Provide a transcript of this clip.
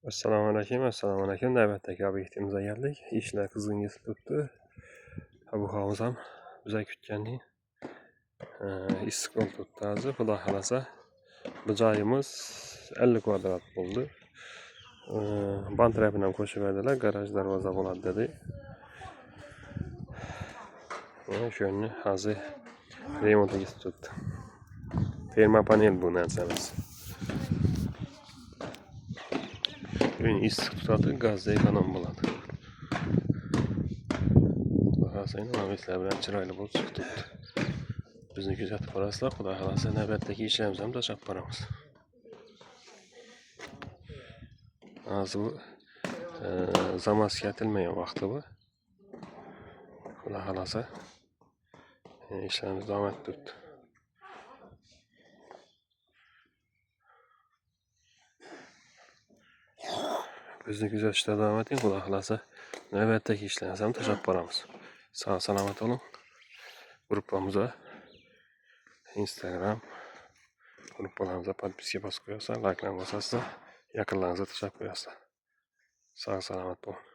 Assalomu alaykum. Navbatdagi obyektimize geldik. İşler kızgın tuttu. Bu havuz ham bize kutganning issiq tuttu hozir. Xudo xolasa bu joyimiz 50 kvadrat bo'ldi. Band rapini ham qo'shib berdilar. Garaj darvoza bo'ladi dedi. Shuni hozir remontiga tutdi. Terma panel bu narsamız. Uyni issiq tutadi, gazda ekonom bo'ladi. Bahasini muhabislar bilan chiroyli bo'lib chiqib turibdi. Bizni kuzatib borasizlar, xudo xolasa navbatdagi ishlarimizni ham tashlab boramiz. Hozir bu zamonaga aytilmagan vaqti bu. Xudo xolasa ishlarimiz davom etib turibdi. Bizni kuzatishda davom eting, xudo xolasa navbatdagi ishlarimizni ham tashlab boramiz. Sağ salomat olun. Gruppamıza Instagram gruppalarımıza podpiska basıp koyarsan, like'larını basarsan, yakınlarınıza tashlab qo'yasizlar. Sağ salomat bo'lin.